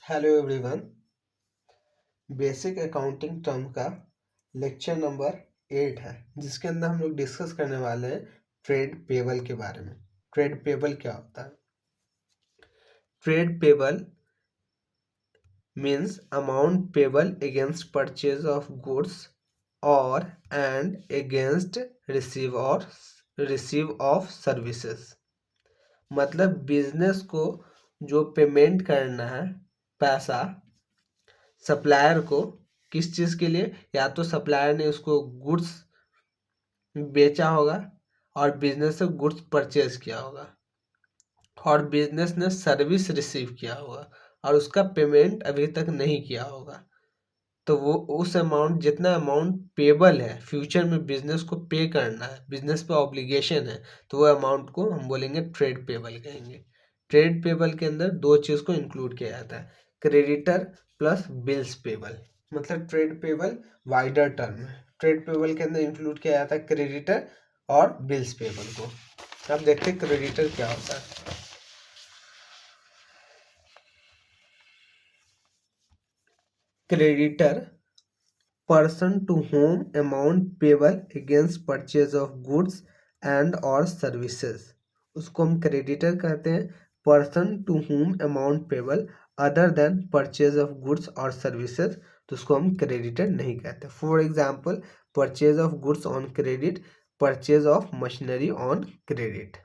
Hello everyone. Basic accounting term का lecture number 8 है, जिसके अंदर हम लोग डिस्कस करने वाले हैं ट्रेड पेबल के बारे में। ट्रेड पेबल क्या होता है? Trade payable means amount payable against purchase of goods और and against receive of services. मतलब बिजनेस को जो पेमेंट करना है पैसा सप्लायर को, किस चीज़ के लिए? या तो सप्लायर ने उसको गुड्स बेचा होगा और बिजनेस से गुड्स परचेज किया होगा, और बिजनेस ने सर्विस रिसीव किया होगा और उसका पेमेंट अभी तक नहीं किया होगा। तो वो उस अमाउंट, जितना अमाउंट पेबल है, फ्यूचर में बिजनेस को पे करना है, बिजनेस पे ऑब्लिगेशन है, तो वो अमाउंट को हम बोलेंगे ट्रेड पेबल कहेंगे। ट्रेड पेबल के अंदर दो चीज़ को इंक्लूड किया जाता है, क्रेडिटर प्लस बिल्स पेबल। मतलब ट्रेड पेबल वाइडर टर्म है। ट्रेड पेबल के अंदर इंक्लूड किया जाता है क्रेडिटर और बिल्स पेबल को। अब देखते हैं क्रेडिटर क्या होता है। Creditor person to whom amount payable against purchase of goods and और सर्विसेज, उसको हम क्रेडिटर कहते हैं। Person to whom amount payable other than purchase of goods और सर्विसेज, तो उसको हम क्रेडिटर नहीं कहते। For example, purchase of goods on credit, purchase of machinery on credit.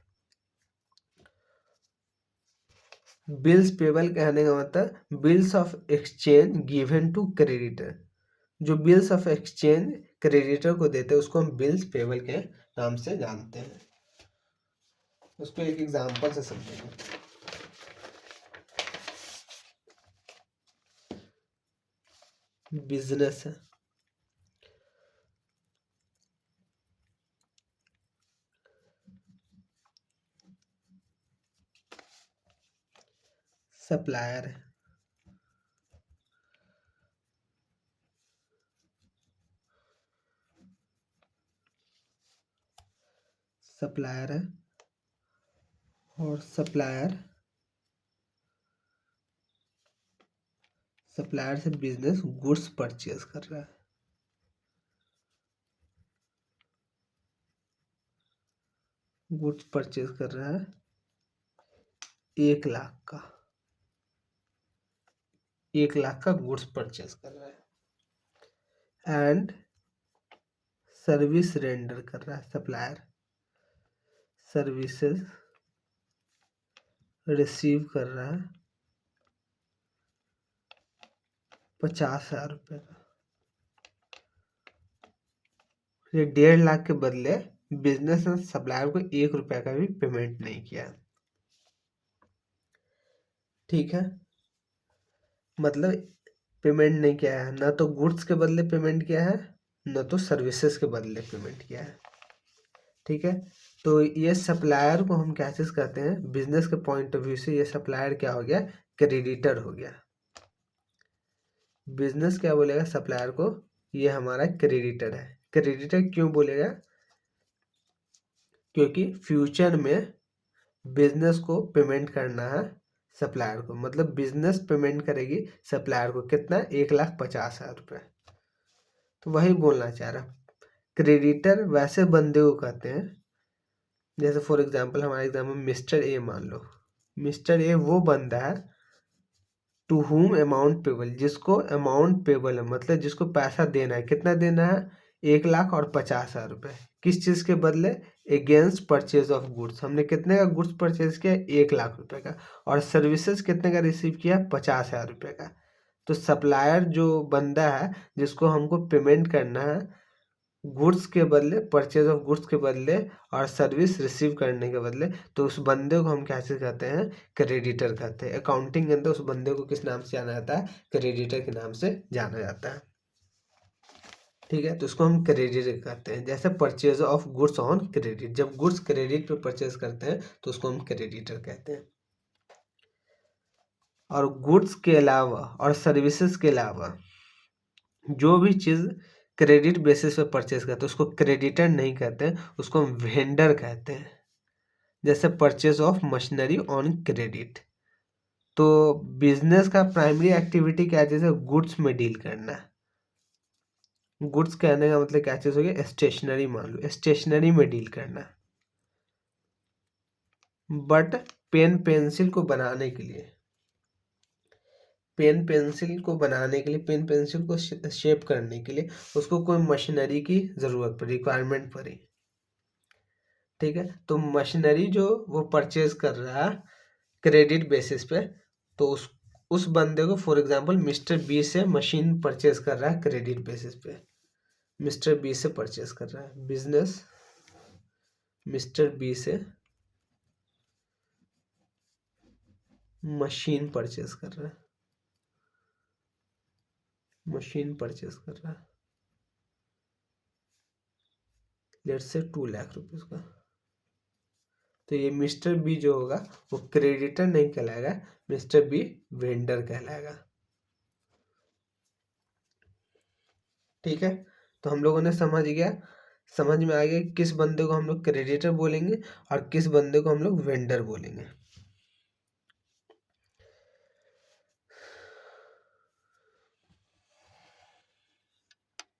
Bills payable कहने का मतलब bills of exchange given to creditor. जो बिल्स ऑफ एक्सचेंज क्रेडिटर को देते हैं उसको हम बिल्स पेबल के नाम से जानते हैं। उसको एक एग्जांपल से समझेंगे। बिजनेस है, सप्लायर है, सप्लायर है और सप्लायर से बिजनेस गुड्स परचेज कर रहा है। गुड्स परचेज कर रहा है 1 लाख का, 1 लाख का गुड्स परचेज कर रहा है। एंड सर्विस रेंडर कर रहा है सप्लायर, सर्विसेज रिसीव कर रहा है 50,000 रुपये का। ये 1.5 लाख के बदले बिजनेस ने सप्लायर को 1 रुपया का भी पेमेंट नहीं किया। ठीक है, मतलब पेमेंट नहीं किया है, ना तो गुड्स के बदले पेमेंट किया है, ना तो सर्विसेज के बदले पेमेंट किया है। ठीक है, तो ये सप्लायर को हम क्या चीज कहते हैं? बिजनेस के पॉइंट ऑफ व्यू से ये सप्लायर क्या हो गया? क्रेडिटर हो गया। बिजनेस क्या बोलेगा सप्लायर को? ये हमारा क्रेडिटर है। क्रेडिटर क्यों बोलेगा? क्योंकि फ्यूचर में बिजनेस को पेमेंट करना है सप्लायर को, मतलब बिजनेस पेमेंट करेगी सप्लायर को कितना? 1,50,000 रुपये। तो वही बोलना चाह रहा। क्रेडिटर वैसे बंदे को कहते हैं, जैसे फॉर एग्जांपल हमारा एग्जाम्पल मिस्टर ए मान लो। मिस्टर ए वो बंदा है टू हुम अमाउंट पेबल, जिसको अमाउंट पेबल है, मतलब जिसको पैसा देना है। कितना देना है? 1,50,000 रुपये। किस चीज़ के बदले? Against purchase of goods. हमने कितने का गुड्स परचेज किया? 1,00,000 रुपये का। और सर्विसेज कितने का रिसीव किया? 50,000 रुपये का। तो सप्लायर जो बंदा है जिसको हमको पेमेंट करना है गुड्स के बदले, परचेज ऑफ गुड्स के बदले और सर्विस रिसीव करने के बदले, तो उस बंदे को हम क्या चीज कहते हैं? क्रेडिटर कहते हैं। अकाउंटिंग के अंदर उस बंदे को किस नाम से जाना जाता है? क्रेडिटर के नाम से जाना जाता है। ठीक है, तो उसको हम क्रेडिटर कहते हैं। जैसे purchase of goods on credit, जब गुड्स क्रेडिट पे परचेज करते हैं तो उसको हम क्रेडिटर कहते हैं। और गुड्स के अलावा और सर्विसेज के अलावा जो भी चीज़ क्रेडिट बेसिस पे परचेज करते हैं उसको क्रेडिटर नहीं कहते हैं, उसको हम वेंडर कहते हैं। जैसे purchase of machinery on credit, तो बिजनेस का प्राइमरी एक्टिविटी क्या है, जैसे गुड्स में डील करना है। गुड्स कहने का मतलब क्या चीज़ हो गया, स्टेशनरी, मान लो स्टेशनरी में डील करना है। बट पेन पेंसिल को बनाने के लिए, पेन पेंसिल को बनाने के लिए, पेन पेंसिल को शेप करने के लिए उसको कोई मशीनरी की ज़रूरत पड़ी, रिक्वायरमेंट पड़ी। ठीक है, तो मशीनरी जो वो परचेज कर रहा है क्रेडिट बेसिस पे, तो उस बंदे को, फॉर एग्जांपल मिस्टर बी से मशीन परचेज कर रहा है क्रेडिट बेसिस पे, मिस्टर बी से परचेज कर रहा है बिजनेस, मिस्टर बी से मशीन परचेज कर रहा है, मशीन परचेज कर रहा है, लेट्स से 2 लाख रुपीस का। तो ये मिस्टर बी जो होगा वो क्रेडिटर नहीं कहलाएगा, मिस्टर बी वेंडर कहलाएगा। ठीक है, तो हम लोगों ने समझ में आ गया किस बंदे को हम लोग क्रेडिटर बोलेंगे और किस बंदे को हम लोग वेंडर बोलेंगे।